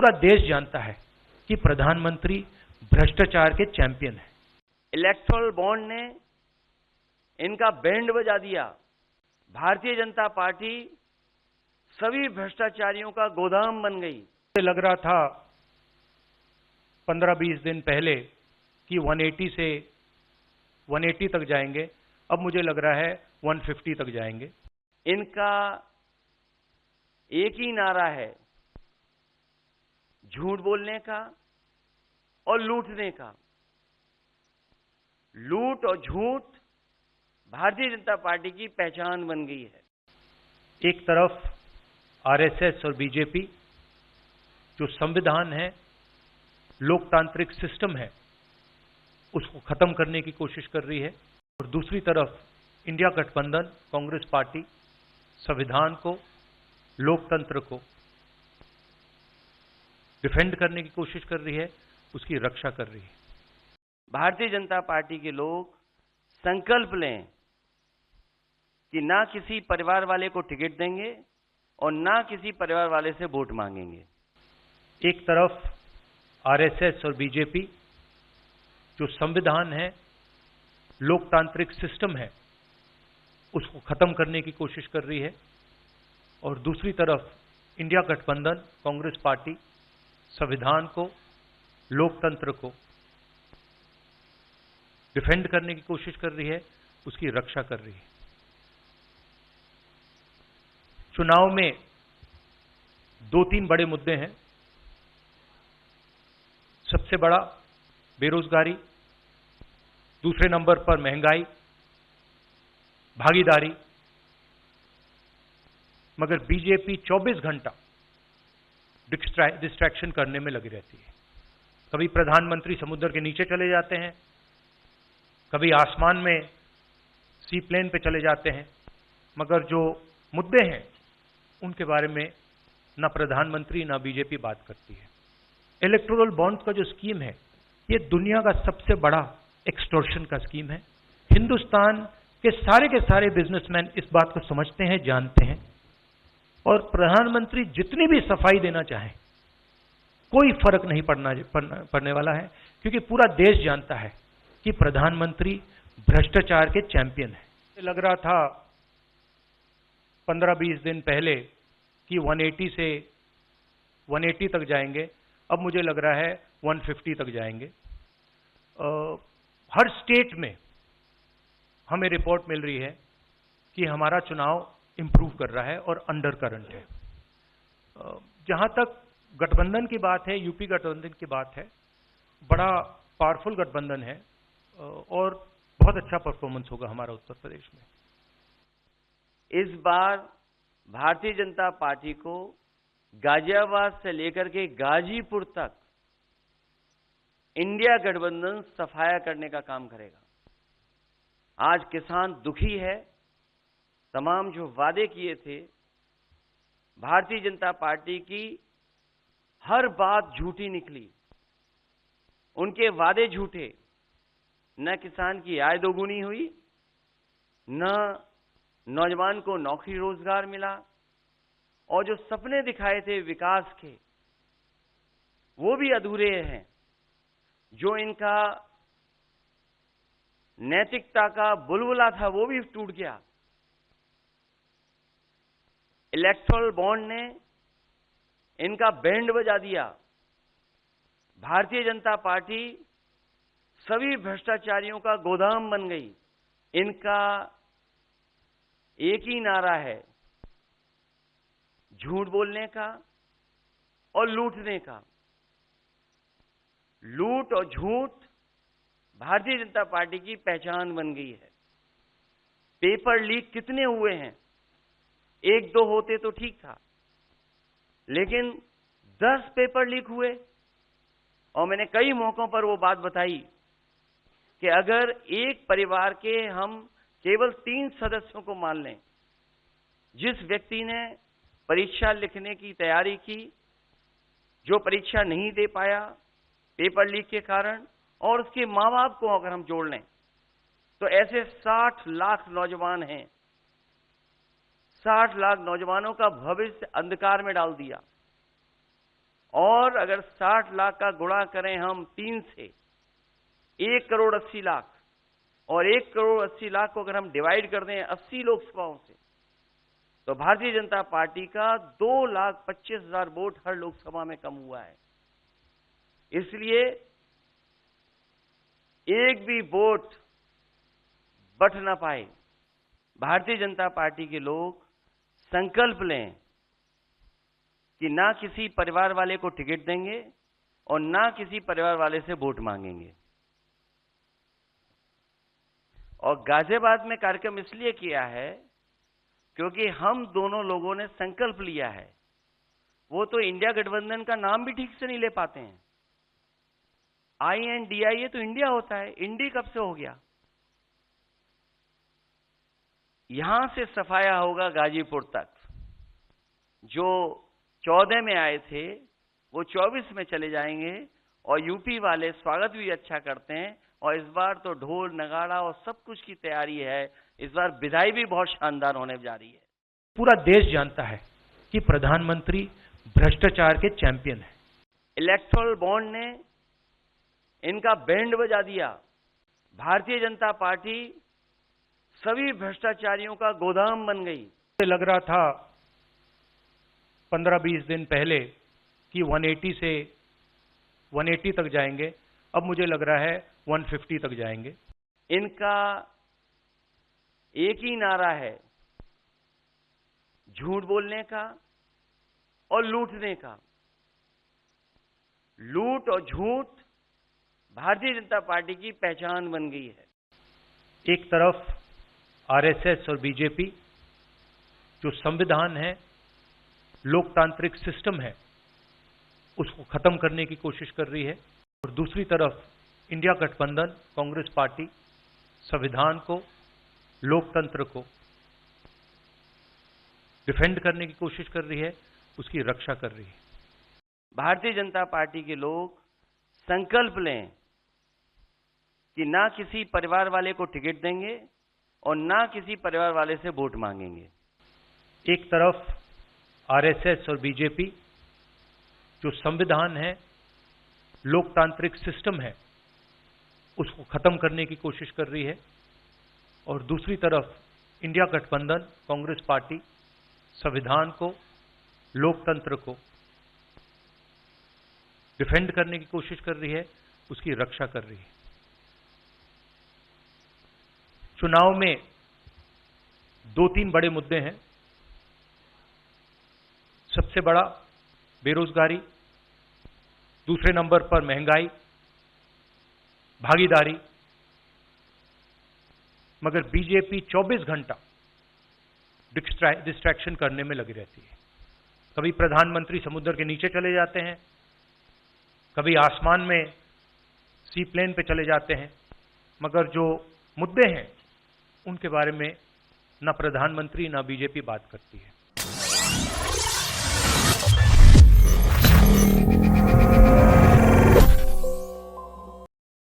पूरा देश जानता है कि प्रधानमंत्री भ्रष्टाचार के चैंपियन हैं। इलेक्टोरल बॉन्ड ने इनका बैंड बजा दिया। भारतीय जनता पार्टी सभी भ्रष्टाचारियों का गोदाम बन गई। मुझे लग रहा था 15-20 दिन पहले कि 180 से 180 तक जाएंगे, अब मुझे लग रहा है 150 तक जाएंगे। इनका एक ही नारा है, झूठ बोलने का और लूटने का। लूट और झूठ भारतीय जनता पार्टी की पहचान बन गई है। एक तरफ आरएसएस और बीजेपी जो संविधान है, लोकतांत्रिक सिस्टम है, उसको खत्म करने की कोशिश कर रही है, और दूसरी तरफ इंडिया गठबंधन कांग्रेस पार्टी संविधान को, लोकतंत्र को डिफेंड करने की कोशिश कर रही है, उसकी रक्षा कर रही है। भारतीय जनता पार्टी के लोग संकल्प लें कि ना किसी परिवार वाले को टिकट देंगे और ना किसी परिवार वाले से वोट मांगेंगे। एक तरफ आरएसएस और बीजेपी जो संविधान है, लोकतांत्रिक सिस्टम है, उसको खत्म करने की कोशिश कर रही है, और दूसरी तरफ इंडिया गठबंधन कांग्रेस पार्टी संविधान को, लोकतंत्र को डिफेंड करने की कोशिश कर रही है, उसकी रक्षा कर रही है। चुनाव में 2-3 बड़े मुद्दे हैं। सबसे बड़ा बेरोजगारी, दूसरे नंबर पर महंगाई, भागीदारी। मगर बीजेपी 24 घंटा डिस्ट्रैक्शन करने में लगी रहती है। कभी प्रधानमंत्री समुद्र के नीचे चले जाते हैं, कभी आसमान में सी प्लेन पे चले जाते हैं, मगर जो मुद्दे हैं उनके बारे में ना प्रधानमंत्री ना बीजेपी बात करती है। इलेक्टोरल बॉन्ड का जो स्कीम है, ये दुनिया का सबसे बड़ा एक्सटॉर्शन का स्कीम है। हिंदुस्तान के सारे बिजनेसमैन इस बात को समझते हैं, जानते हैं, और प्रधानमंत्री जितनी भी सफाई देना चाहें, कोई फर्क नहीं पड़ने वाला है, क्योंकि पूरा देश जानता है कि प्रधानमंत्री भ्रष्टाचार के चैंपियन हैं। लग रहा था 15-20 दिन पहले कि 180 से 180 तक जाएंगे, अब मुझे लग रहा है 150 तक जाएंगे। हर स्टेट में हमें रिपोर्ट मिल रही है कि हमारा चुनाव इंप्रूव कर रहा है और अंडर करंट है। जहां तक गठबंधन की बात है, यूपी गठबंधन की बात है, बड़ा पावरफुल गठबंधन है और बहुत अच्छा परफॉर्मेंस होगा हमारा उत्तर प्रदेश में। इस बार भारतीय जनता पार्टी को गाजियाबाद से लेकर के गाजीपुर तक इंडिया गठबंधन सफाया करने का काम करेगा। आज किसान दुखी है। तमाम जो वादे किए थे, भारतीय जनता पार्टी की हर बात झूठी निकली। उनके वादे झूठे। न किसान की आय दोगुनी हुई, न नौजवान को नौकरी रोजगार मिला, और जो सपने दिखाए थे विकास के, वो भी अधूरे हैं। जो इनका नैतिकता का बुलबुला था, वो भी टूट गया। इलेक्टोरल बॉन्ड ने इनका बैंड बजा दिया। भारतीय जनता पार्टी सभी भ्रष्टाचारियों का गोदाम बन गई। इनका एक ही नारा है, झूठ बोलने का और लूटने का। लूट और झूठ भारतीय जनता पार्टी की पहचान बन गई है। पेपर लीक कितने हुए हैं? 1-2 होते तो ठीक था, लेकिन 10 पेपर लीक हुए। और मैंने कई मौकों पर वो बात बताई कि अगर एक परिवार के हम केवल 3 सदस्यों को मान लें, जिस व्यक्ति ने परीक्षा लिखने की तैयारी की, जो परीक्षा नहीं दे पाया पेपर लीक के कारण, और उसके मां बाप को अगर हम जोड़ लें, तो ऐसे 60 लाख नौजवान हैं। 60 लाख नौजवानों का भविष्य अंधकार में डाल दिया। और अगर 60 लाख का गुणा करें हम 3 से, 1 करोड़ 80 लाख, और 1 करोड़ 80 लाख को अगर हम डिवाइड कर दें 80 लोकसभाओं से, तो भारतीय जनता पार्टी का 2,25,000 वोट हर लोकसभा में कम हुआ है। इसलिए एक भी वोट बट ना पाए, भारतीय जनता पार्टी के लोग संकल्प लें कि ना किसी परिवार वाले को टिकट देंगे और ना किसी परिवार वाले से वोट मांगेंगे। और गाजियाबाद में कार्यक्रम इसलिए किया है क्योंकि हम दोनों लोगों ने संकल्प लिया है। वो तो इंडिया गठबंधन का नाम भी ठीक से नहीं ले पाते हैं। INDIA तो इंडिया होता है, इंडी कब से हो गया? यहां से सफाया होगा गाजीपुर तक। जो 14 में आए थे वो 24 में चले जाएंगे, और यूपी वाले स्वागत भी अच्छा करते हैं। और इस बार तो ढोल नगाड़ा और सब कुछ की तैयारी है। इस बार विदाई भी बहुत शानदार होने जा रही है। पूरा देश जानता है कि प्रधानमंत्री भ्रष्टाचार के चैंपियन हैं। इलेक्टोरल बॉन्ड ने इनका बैंड बजा दिया। भारतीय जनता पार्टी सभी भ्रष्टाचारियों का गोदाम बन गई। लग रहा था 15-20 दिन पहले कि 180 से 180 तक जाएंगे, अब मुझे लग रहा है 150 तक जाएंगे। इनका एक ही नारा है, झूठ बोलने का और लूटने का। लूट और झूठ भारतीय जनता पार्टी की पहचान बन गई है। एक तरफ RSS और बीजेपी जो संविधान है, लोकतांत्रिक सिस्टम है, उसको खत्म करने की कोशिश कर रही है, और दूसरी तरफ इंडिया गठबंधन कांग्रेस पार्टी संविधान को, लोकतंत्र को डिफेंड करने की कोशिश कर रही है, उसकी रक्षा कर रही है। भारतीय जनता पार्टी के लोग संकल्प लें कि ना किसी परिवार वाले को टिकट देंगे और ना किसी परिवार वाले से वोट मांगेंगे। एक तरफ RSS और बीजेपी जो संविधान है, लोकतांत्रिक सिस्टम है, उसको खत्म करने की कोशिश कर रही है, और दूसरी तरफ इंडिया गठबंधन कांग्रेस पार्टी संविधान को, लोकतंत्र को डिफेंड करने की कोशिश कर रही है, उसकी रक्षा कर रही है। चुनाव में 2-3 बड़े मुद्दे हैं। सबसे बड़ा बेरोजगारी, दूसरे नंबर पर महंगाई, भागीदारी। मगर बीजेपी 24 घंटा डिस्ट्रैक्शन करने में लगी रहती है। कभी प्रधानमंत्री समुद्र के नीचे चले जाते हैं, कभी आसमान में सी प्लेन पे चले जाते हैं, मगर जो मुद्दे हैं उनके बारे में ना प्रधानमंत्री ना बीजेपी बात करती है।